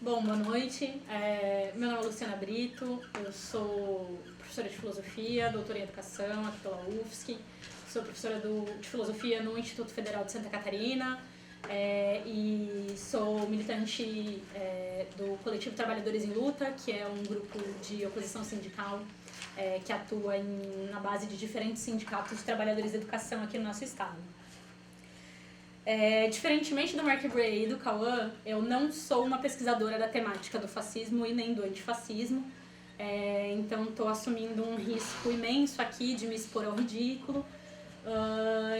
Bom, boa noite. Meu nome é Luciana Brito, eu sou professora de filosofia, doutora em educação aqui pela UFSC, sou professora de filosofia no Instituto Federal de Santa Catarina e sou militante do Coletivo Trabalhadores em Luta, que é um grupo de oposição sindical que atua na base de diferentes sindicatos de trabalhadores da educação aqui no nosso estado. Diferentemente do Mark Bray e do Cauã, eu não sou uma pesquisadora da temática do fascismo e nem do antifascismo, então estou assumindo um risco imenso aqui de me expor ao ridículo,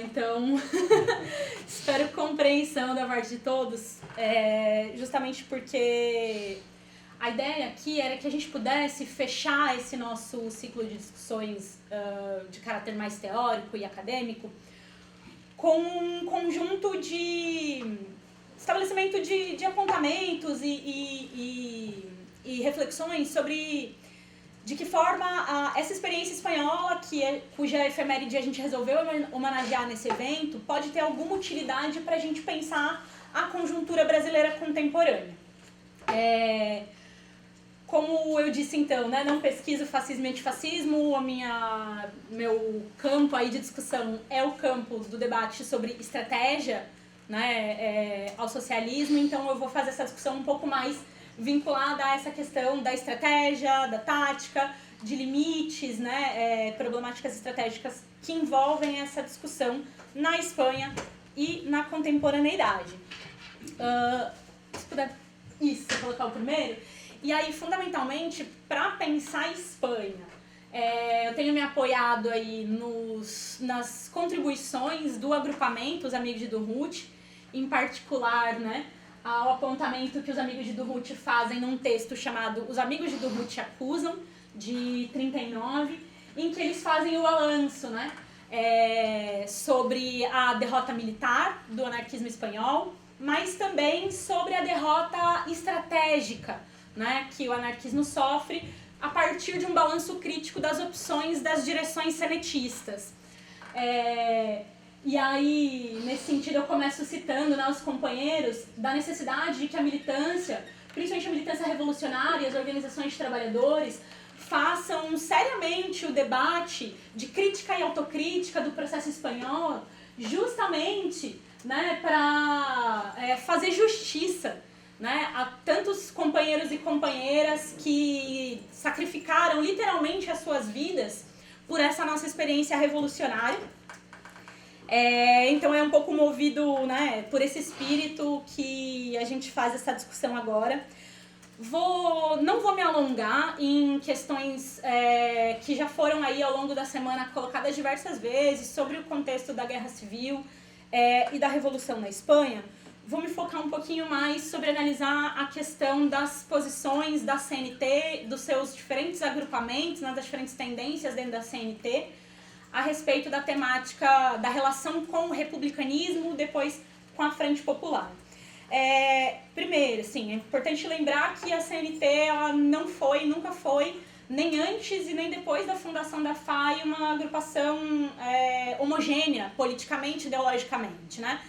então espero compreensão da parte de todos, justamente porque a ideia aqui era que a gente pudesse fechar esse nosso ciclo de discussões de caráter mais teórico e acadêmico com um conjunto de estabelecimento de apontamentos e reflexões sobre de que forma essa experiência espanhola, cuja efeméride a gente resolveu homenagear nesse evento, pode ter alguma utilidade para a gente pensar a conjuntura brasileira contemporânea. Como eu disse então, né, não pesquiso fascismo e antifascismo, meu campo aí de discussão é o campo do debate sobre estratégia, né, ao socialismo, então eu vou fazer essa discussão um pouco mais vinculada a essa questão da estratégia, da tática, de limites, né, problemáticas estratégicas que envolvem essa discussão na Espanha e na contemporaneidade. Se puder colocar o primeiro. E aí, fundamentalmente, para pensar a Espanha, eu tenho me apoiado aí nas contribuições do agrupamento Os Amigos de Durruti, em particular, né, ao apontamento que os Amigos de Durruti fazem num texto chamado Os Amigos de Durruti Acusam, de 39, em que eles fazem o balanço, né, sobre a derrota militar do anarquismo espanhol, mas também sobre a derrota estratégica, né, que o anarquismo sofre a partir de um balanço crítico das opções das direções senetistas. E aí, nesse sentido, eu começo citando, né, os companheiros da necessidade de que a militância, principalmente a militância revolucionária e as organizações de trabalhadores, façam seriamente o debate de crítica e autocrítica do processo espanhol, justamente, né, para fazer justiça, né, a tantos companheiros e companheiras que sacrificaram literalmente as suas vidas por essa nossa experiência revolucionária. Então é um pouco movido, né, por esse espírito que a gente faz essa discussão agora. Não vou me alongar em questões que já foram aí ao longo da semana colocadas diversas vezes sobre o contexto da Guerra Civil e da Revolução na Espanha. Vou me focar um pouquinho mais sobre analisar a questão das posições da CNT, dos seus diferentes agrupamentos, né, das diferentes tendências dentro da CNT, a respeito da temática da relação com o republicanismo, depois com a Frente Popular. Primeiro, assim, é importante lembrar que a CNT ela nunca foi, nem antes e nem depois da fundação da FAI, uma agrupação homogênea, politicamente, ideologicamente, né?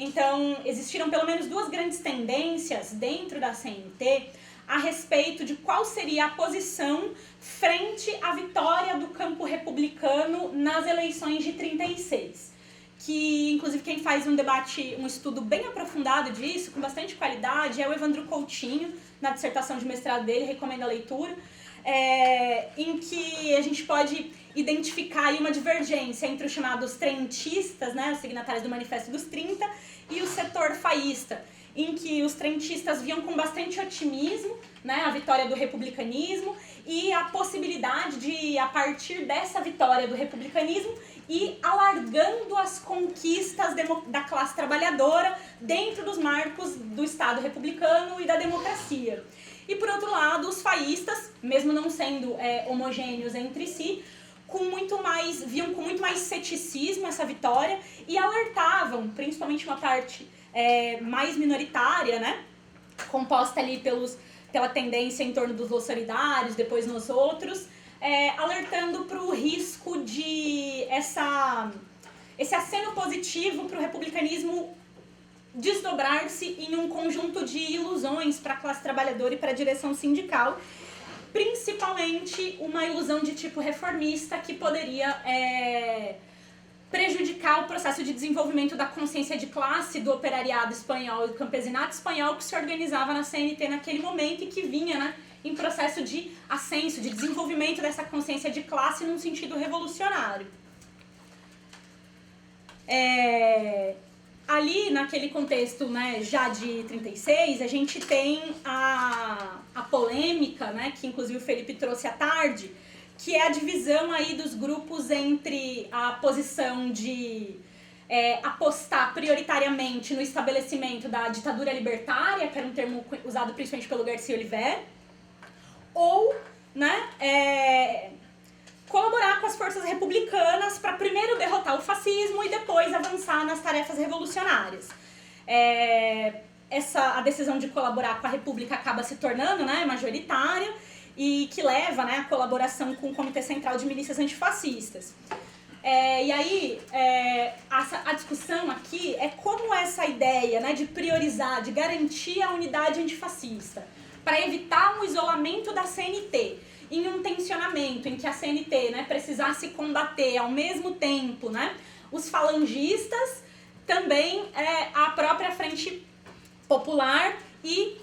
Então, existiram pelo menos duas grandes tendências dentro da CNT a respeito de qual seria a posição frente à vitória do campo republicano nas eleições de 36. Que, inclusive, quem faz um estudo bem aprofundado disso, com bastante qualidade, é o Evandro Coutinho, na dissertação de mestrado dele, recomendo a leitura, em que a gente pode identificar aí uma divergência entre os chamados trentistas, né, os signatários do Manifesto dos 30, e o setor faísta, em que os trentistas viam com bastante otimismo, né, a vitória do republicanismo e a possibilidade de, a partir dessa vitória do republicanismo, ir alargando as conquistas da classe trabalhadora dentro dos marcos do Estado republicano e da democracia. E, por outro lado, os faístas, mesmo não sendo homogêneos entre si, viam com muito mais ceticismo essa vitória e alertavam, principalmente uma parte mais minoritária, né, composta ali pela tendência em torno dos Los Solidários, depois nos outros, alertando para o risco de esse aceno positivo para o republicanismo desdobrar-se em um conjunto de ilusões para a classe trabalhadora e para a direção sindical, principalmente uma ilusão de tipo reformista que poderia prejudicar o processo de desenvolvimento da consciência de classe do operariado espanhol e do campesinato espanhol que se organizava na CNT naquele momento e que vinha, né, em processo de ascenso, de desenvolvimento dessa consciência de classe num sentido revolucionário. Ali, naquele contexto, né, já de 36, a gente tem a polêmica, né, que inclusive o Felipe trouxe à tarde, que é a divisão aí dos grupos entre a posição de apostar prioritariamente no estabelecimento da ditadura libertária, que era um termo usado principalmente pelo Garcia Oliver, ou, né, colaborar com as forças republicanas para primeiro derrotar o fascismo e depois avançar nas tarefas revolucionárias. A decisão de colaborar com a República acaba se tornando, né, majoritária e que leva, né, a colaboração com o Comitê Central de Milícias Antifascistas. E aí, a discussão aqui é como essa ideia, né, de priorizar, de garantir a unidade antifascista para evitar um isolamento da CNT em um tensionamento em que a CNT, né, precisasse combater ao mesmo tempo, né, os falangistas, também a própria Frente Popular e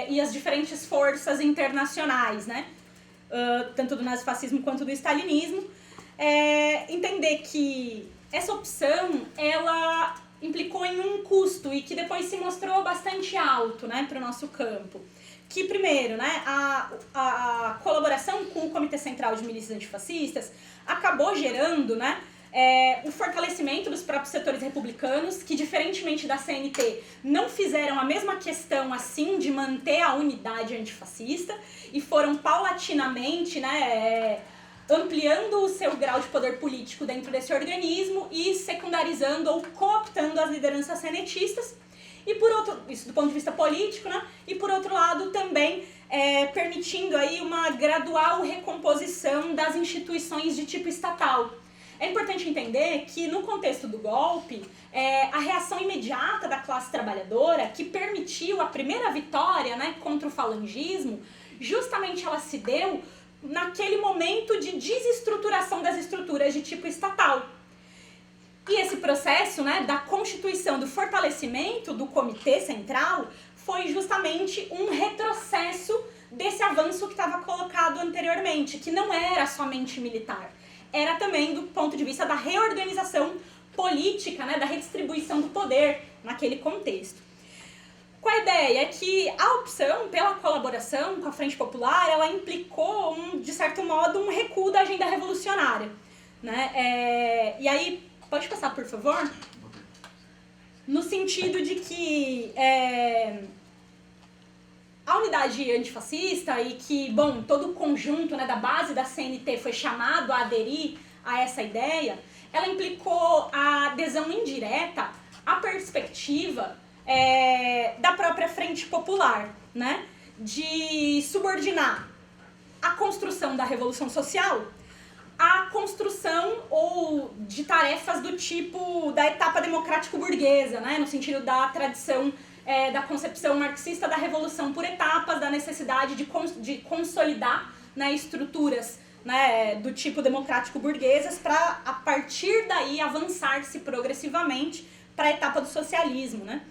e as diferentes forças internacionais, né, tanto do nazifascismo quanto do stalinismo, entender que essa opção ela implicou em um custo e que depois se mostrou bastante alto, né, para o nosso campo. Que primeiro, né, a colaboração com o Comitê Central de Milícias Antifascistas acabou gerando, né, o fortalecimento dos próprios setores republicanos, que diferentemente da CNT não fizeram a mesma questão assim de manter a unidade antifascista e foram paulatinamente, né, ampliando o seu grau de poder político dentro desse organismo e secundarizando ou cooptando as lideranças senetistas. E por outro, isso do ponto de vista político, né? E por outro lado também permitindo aí uma gradual recomposição das instituições de tipo estatal. É importante entender que no contexto do golpe, a reação imediata da classe trabalhadora, que permitiu a primeira vitória, né, contra o falangismo, justamente ela se deu naquele momento de desestruturação das estruturas de tipo estatal. E esse processo, né, da constituição, do fortalecimento do Comitê Central foi justamente um retrocesso desse avanço que estava colocado anteriormente, que não era somente militar, era também do ponto de vista da reorganização política, né, da redistribuição do poder naquele contexto. Com a ideia que a opção pela colaboração com a Frente Popular, ela implicou, de certo modo, um recuo da agenda revolucionária, né? E aí, pode passar, por favor? No sentido de que a unidade antifascista e que, bom, todo o conjunto, né, da base da CNT foi chamado a aderir a essa ideia, ela implicou a adesão indireta à perspectiva da própria Frente Popular, né, de subordinar a construção da Revolução Social à construção ou de tarefas do tipo da etapa democrático-burguesa, né, no sentido da tradição da concepção marxista da revolução por etapas, da necessidade de consolidar, né, estruturas, né, do tipo democrático-burguesas para, a partir daí, avançar-se progressivamente para a etapa do socialismo, né?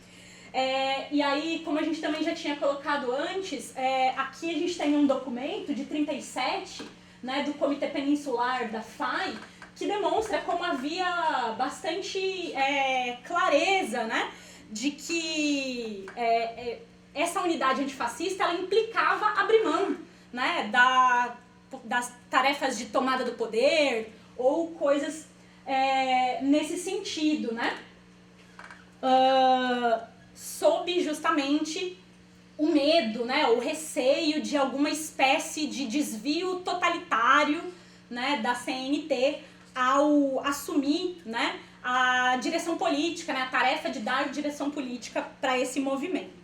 E aí, como a gente também já tinha colocado antes, aqui a gente tem um documento de 37, né, do Comitê Peninsular da FAI, que demonstra como havia bastante clareza, né, de que essa unidade antifascista ela implicava abrir mão, né, das tarefas de tomada do poder ou coisas nesse sentido, né, sob justamente o medo, né, o receio de alguma espécie de desvio totalitário, né, da CNT ao assumir, né, a direção política, né, a tarefa de dar direção política para esse movimento.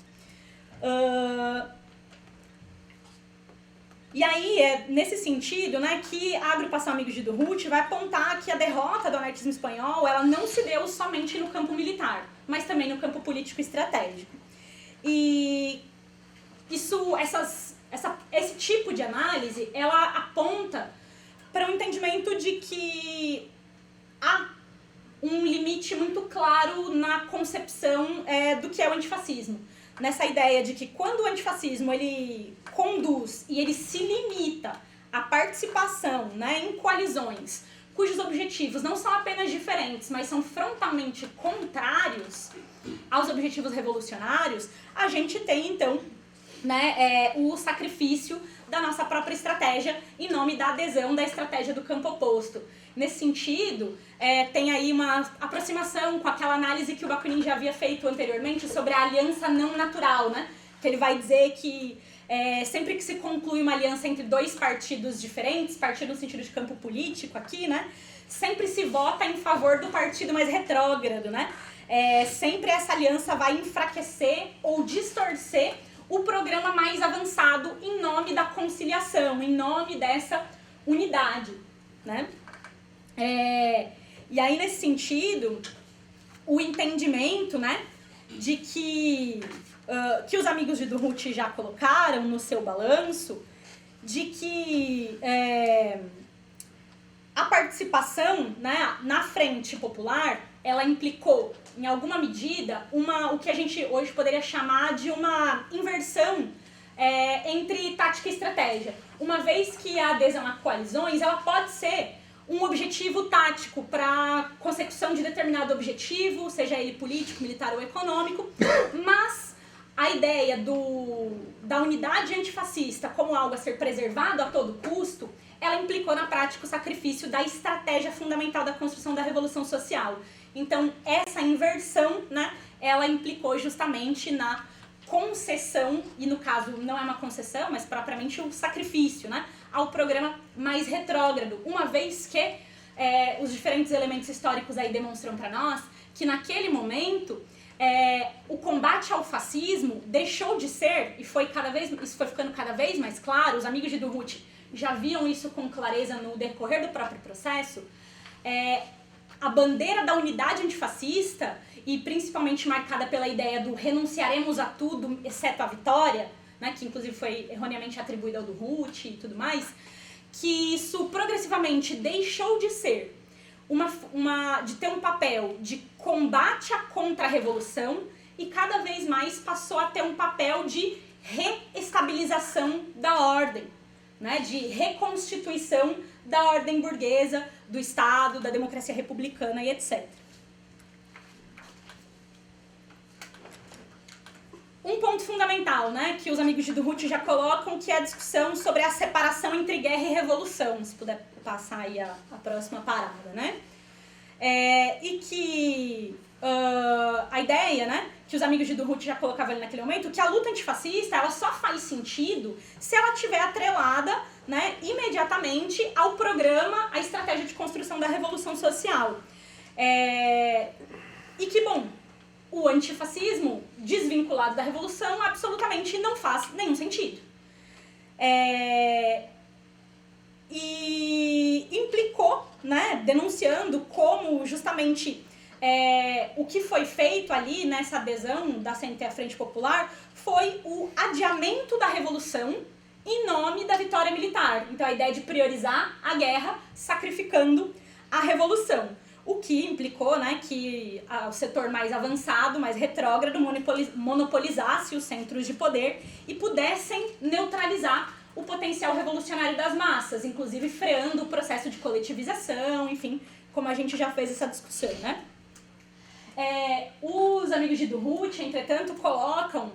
E aí, é nesse sentido, né, que a agrupação Amigos de Durruti vai apontar que a derrota do anarquismo espanhol, ela não se deu somente no campo militar, mas também no campo político e estratégico. E esse tipo de análise, ela aponta para um entendimento de que há um limite muito claro na concepção do que é o antifascismo. Nessa ideia de que quando o antifascismo ele conduz e ele se limita à participação, né, em coalizões cujos objetivos não são apenas diferentes, mas são frontalmente contrários aos objetivos revolucionários, a gente tem então, né, o sacrifício da nossa própria estratégia em nome da adesão da estratégia do campo oposto. Nesse sentido, tem aí uma aproximação com aquela análise que o Bakunin já havia feito anteriormente sobre a aliança não natural, né? Que ele vai dizer que sempre que se conclui uma aliança entre dois partidos diferentes, partido no sentido de campo político aqui, né? Sempre se vota em favor do partido mais retrógrado, né? Sempre essa aliança vai enfraquecer ou distorcer o programa mais avançado em nome da conciliação, em nome dessa unidade, né? E aí, nesse sentido, o entendimento, né, de que os amigos de Durruti já colocaram no seu balanço, de que a participação, né, na frente popular, ela implicou, em alguma medida, o que a gente hoje poderia chamar de uma inversão entre tática e estratégia. Uma vez que a adesão a coalizões, ela pode ser um objetivo tático para consecução de determinado objetivo, seja ele político, militar ou econômico, mas a ideia da unidade antifascista como algo a ser preservado a todo custo, ela implicou na prática o sacrifício da estratégia fundamental da construção da revolução social. Então, essa inversão, né, ela implicou justamente na concessão, e no caso não é uma concessão, mas propriamente o sacrifício, né, ao programa mais retrógrado, uma vez que os diferentes elementos históricos aí demonstram para nós que naquele momento o combate ao fascismo deixou de ser, e isso foi ficando cada vez mais claro, os amigos de Durruti já viam isso com clareza no decorrer do próprio processo, a bandeira da unidade antifascista, e principalmente marcada pela ideia do renunciaremos a tudo, exceto a vitória, né, que inclusive foi erroneamente atribuída ao Durruti e tudo mais, que isso progressivamente deixou de ser de ter um papel de combate à contra-revolução e cada vez mais passou a ter um papel de reestabilização da ordem, né, de reconstituição da ordem burguesa, do Estado, da democracia republicana e etc. Um ponto fundamental, né, que os amigos de Durruti já colocam, que é a discussão sobre a separação entre guerra e revolução, se puder passar aí a próxima parada, né? E que a ideia, né, que os amigos de Durruti já colocavam ali naquele momento, que a luta antifascista, ela só faz sentido se ela estiver atrelada, né, imediatamente ao programa, à estratégia de construção da revolução social. E que, bom, o antifascismo desvinculado da revolução absolutamente não faz nenhum sentido. E implicou, né, denunciando como justamente o que foi feito ali nessa adesão da CNT à Frente Popular foi o adiamento da revolução em nome da vitória militar. Então a ideia de priorizar a guerra sacrificando a revolução. O que implicou, né, que o setor mais avançado, mais retrógrado, monopolizasse os centros de poder e pudessem neutralizar o potencial revolucionário das massas, inclusive freando o processo de coletivização, enfim, como a gente já fez essa discussão, né? Os amigos de Durruti, entretanto, colocam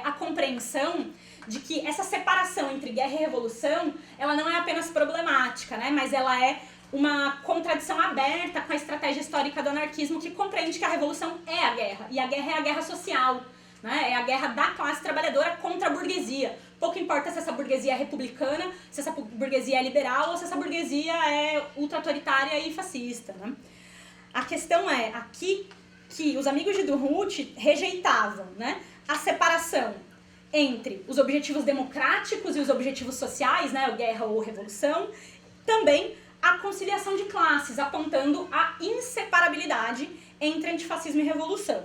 a compreensão de que essa separação entre guerra e revolução, ela não é apenas problemática, né, mas ela é uma contradição aberta com a estratégia histórica do anarquismo, que compreende que a revolução é a guerra, e a guerra é a guerra social, né? É a guerra da classe trabalhadora contra a burguesia. Pouco importa se essa burguesia é republicana, se essa burguesia é liberal ou se essa burguesia é ultra-autoritária e fascista, né? A questão é aqui que os amigos de Durruti rejeitavam, né, a separação entre os objetivos democráticos e os objetivos sociais, né, o guerra ou revolução, também a conciliação de classes, apontando a inseparabilidade entre antifascismo e revolução.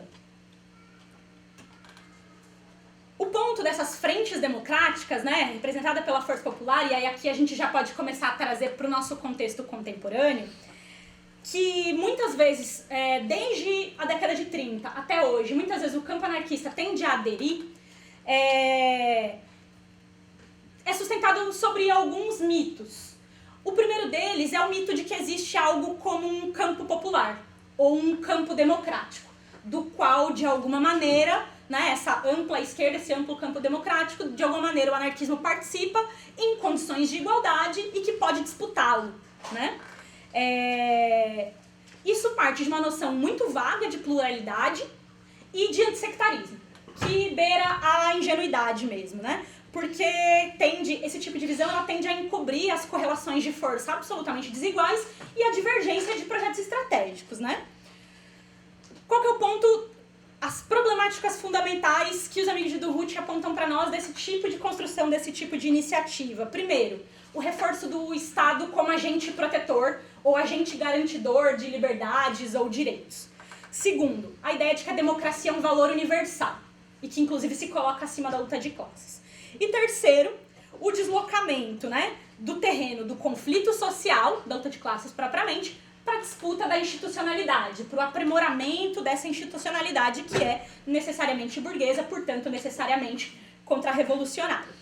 O ponto dessas frentes democráticas, né, representada pela Força Popular, e aí aqui a gente já pode começar a trazer para o nosso contexto contemporâneo, que muitas vezes, desde a década de 30 até hoje, muitas vezes o campo anarquista tende a aderir, é sustentado sobre alguns mitos. O primeiro deles é o mito de que existe algo como um campo popular, ou um campo democrático, do qual, de alguma maneira, né, essa ampla esquerda, esse amplo campo democrático, de alguma maneira o anarquismo participa em condições de igualdade e que pode disputá-lo, né? Isso parte de uma noção muito vaga de pluralidade e de antissectarismo, que beira a ingenuidade mesmo, né? Porque esse tipo de visão ela tende a encobrir as correlações de força absolutamente desiguais e a divergência de projetos estratégicos, né? Qual que é o ponto, as problemáticas fundamentais que os amigos de Durruti apontam para nós desse tipo de construção, desse tipo de iniciativa? Primeiro, o reforço do Estado como agente protetor ou agente garantidor de liberdades ou direitos. Segundo, a ideia de que a democracia é um valor universal e que inclusive se coloca acima da luta de classes. E terceiro, o deslocamento, né, do terreno do conflito social, da luta de classes propriamente, para a disputa da institucionalidade, para o aprimoramento dessa institucionalidade que é necessariamente burguesa, portanto necessariamente contra-revolucionária.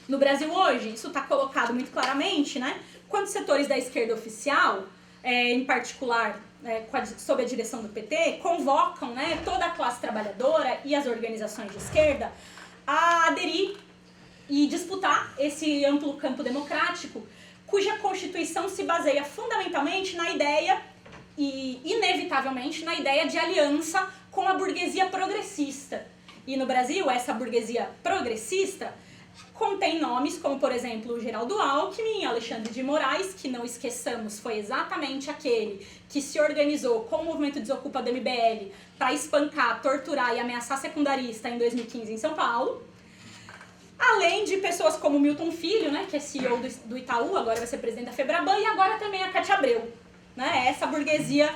No Brasil hoje, isso está colocado muito claramente, né, quando setores da esquerda oficial, em particular sob a direção do PT, convocam, né, toda a classe trabalhadora e as organizações de esquerda a aderir e disputar esse amplo campo democrático, cuja constituição se baseia fundamentalmente na ideia, e inevitavelmente na ideia de aliança com a burguesia progressista. E no Brasil, essa burguesia progressista contém nomes como, por exemplo, Geraldo Alckmin, Alexandre de Moraes, que não esqueçamos, foi exatamente aquele que se organizou com o movimento Desocupa do MBL para espancar, torturar e ameaçar secundarista em 2015 em São Paulo. Além de pessoas como Milton Filho, né, que é CEO do Itaú, agora vai ser presidente da Febraban, e agora também a Cátia Abreu. Né, essa burguesia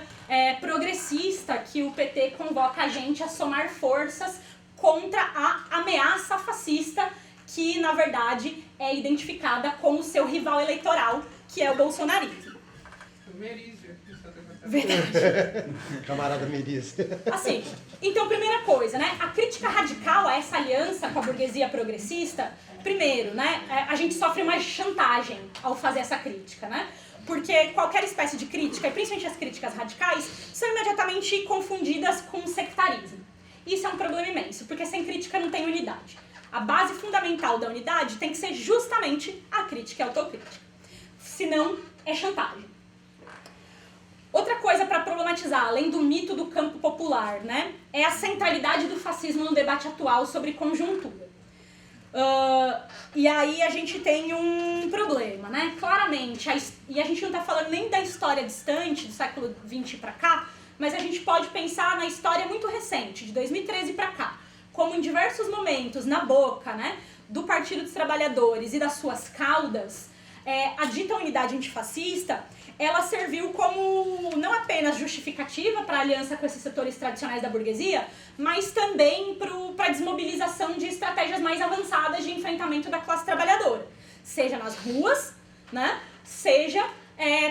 progressista que o PT convoca a gente a somar forças contra a ameaça fascista que, na verdade, é identificada como seu rival eleitoral, que é o bolsonarismo. O Merizia. Verdade. Camarada Merizia. Assim, então, primeira coisa, né? A crítica radical a essa aliança com a burguesia progressista, primeiro, né? A gente sofre uma chantagem ao fazer essa crítica, né? Porque qualquer espécie de crítica, e principalmente as críticas radicais, são imediatamente confundidas com sectarismo. Isso é um problema imenso, porque sem crítica não tem unidade. A base fundamental da unidade tem que ser justamente a crítica e a autocrítica. Senão, é chantagem. Outra coisa para problematizar, além do mito do campo popular, né, é a centralidade do fascismo no debate atual sobre conjuntura. E aí a gente tem um problema, né? Claramente, e a gente não está falando nem da história distante, do século XX para cá, mas a gente pode pensar na história muito recente, de 2013 para cá, como em diversos momentos, na boca, né, do Partido dos Trabalhadores e das suas caudas, a dita unidade antifascista, ela serviu como não apenas justificativa para a aliança com esses setores tradicionais da burguesia, mas também para a desmobilização de estratégias mais avançadas de enfrentamento da classe trabalhadora, seja nas ruas, né, seja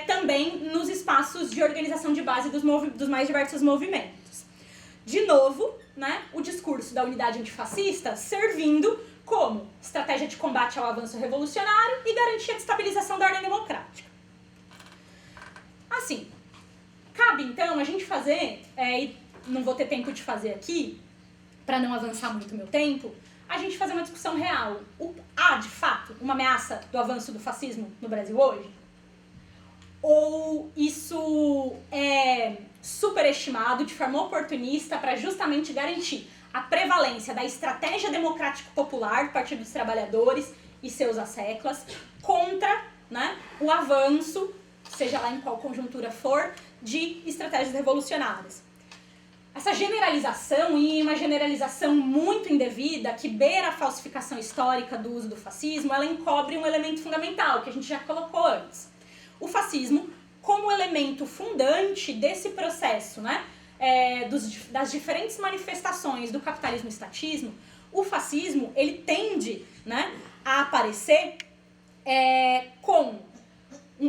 também nos espaços de organização de base dos mais diversos movimentos. De novo, né, o discurso da unidade antifascista servindo como estratégia de combate ao avanço revolucionário e garantia de estabilização da ordem democrática. Assim, cabe então a gente fazer, e não vou ter tempo de fazer aqui, para não avançar muito o meu tempo, a gente fazer uma discussão real. Há, de fato, uma ameaça do avanço do fascismo no Brasil hoje? Ou isso é superestimado de forma oportunista para justamente garantir a prevalência da estratégia democrático-popular do Partido dos Trabalhadores e seus asseclas contra, né, o avanço, seja lá em qual conjuntura for, de estratégias revolucionárias? essa generalização, e uma generalização muito indevida, que beira a falsificação histórica do uso do fascismo, ela encobre um elemento fundamental, que a gente já colocou antes. O fascismo como elemento fundante desse processo, né, das diferentes manifestações do capitalismo e estatismo, o fascismo, ele tende, né, a aparecer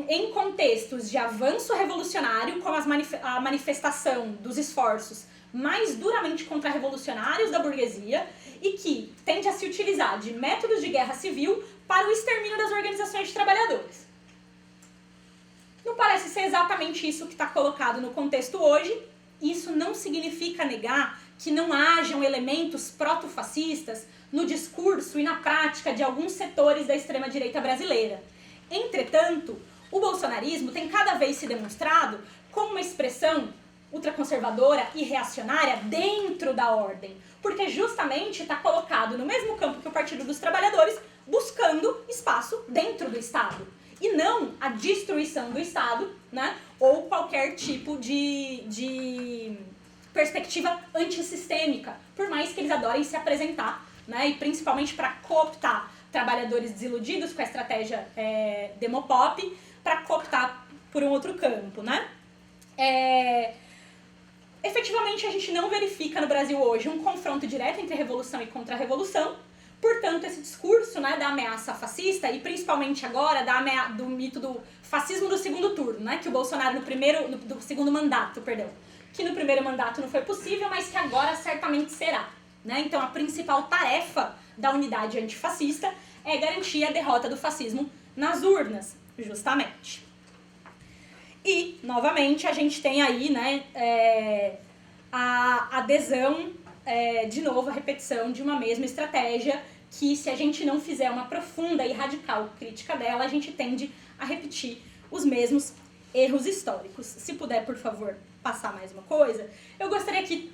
em contextos de avanço revolucionário, como a manifestação dos esforços mais duramente contra-revolucionários da burguesia, e que tende a se utilizar de métodos de guerra civil para o extermínio das organizações de trabalhadores. Não parece ser exatamente isso que está colocado no contexto hoje. Isso não significa negar que não hajam elementos proto-fascistas no discurso e na prática de alguns setores da extrema-direita brasileira. Entretanto, o bolsonarismo tem cada vez se demonstrado como uma expressão ultraconservadora e reacionária dentro da ordem, porque justamente está colocado no mesmo campo que o Partido dos Trabalhadores, buscando espaço dentro do Estado, e não a destruição do Estado, né, ou qualquer tipo de perspectiva antissistêmica, por mais que eles adorem se apresentar, né, e principalmente para cooptar trabalhadores desiludidos com a estratégia demopop, para cooptar por um outro campo, né? Efetivamente, a gente não verifica no Brasil hoje um confronto direto entre revolução e contra-revolução. Portanto, esse discurso, né, da ameaça fascista, e principalmente agora do mito do fascismo do segundo turno, né, que o Bolsonaro do segundo mandato, que no primeiro mandato não foi possível, mas que agora certamente será, né? Então, a principal tarefa da unidade antifascista é garantir a derrota do fascismo nas urnas, justamente. E, novamente, a gente tem aí, né, a adesão, de novo, a repetição de uma mesma estratégia, que se a gente não fizer uma profunda e radical crítica dela, a gente tende a repetir os mesmos erros históricos. Se puder, por favor, passar mais uma coisa, eu gostaria aqui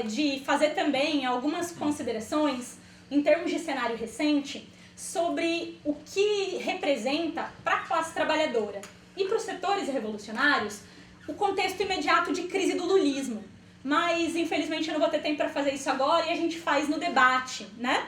de fazer também algumas considerações em termos de cenário recente sobre o que representa para a classe trabalhadora e para os setores revolucionários o contexto imediato de crise do lulismo. Mas, infelizmente, eu não vou ter tempo para fazer isso agora e a gente faz no debate, né?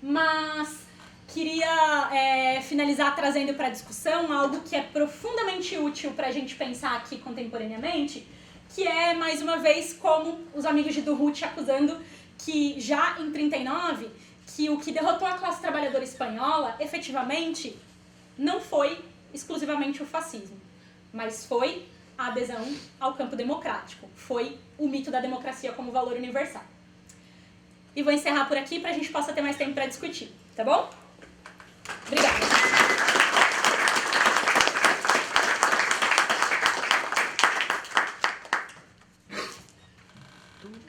Mas queria finalizar trazendo para a discussão algo que é profundamente útil para a gente pensar aqui contemporaneamente, que é, mais uma vez, como os amigos de Durruti acusando que já em 1939, que o que derrotou a classe trabalhadora espanhola, efetivamente, não foi exclusivamente o fascismo, mas foi a adesão ao campo democrático, foi o mito da democracia como valor universal. E vou encerrar por aqui para a gente possa ter mais tempo para discutir, tá bom? Obrigada.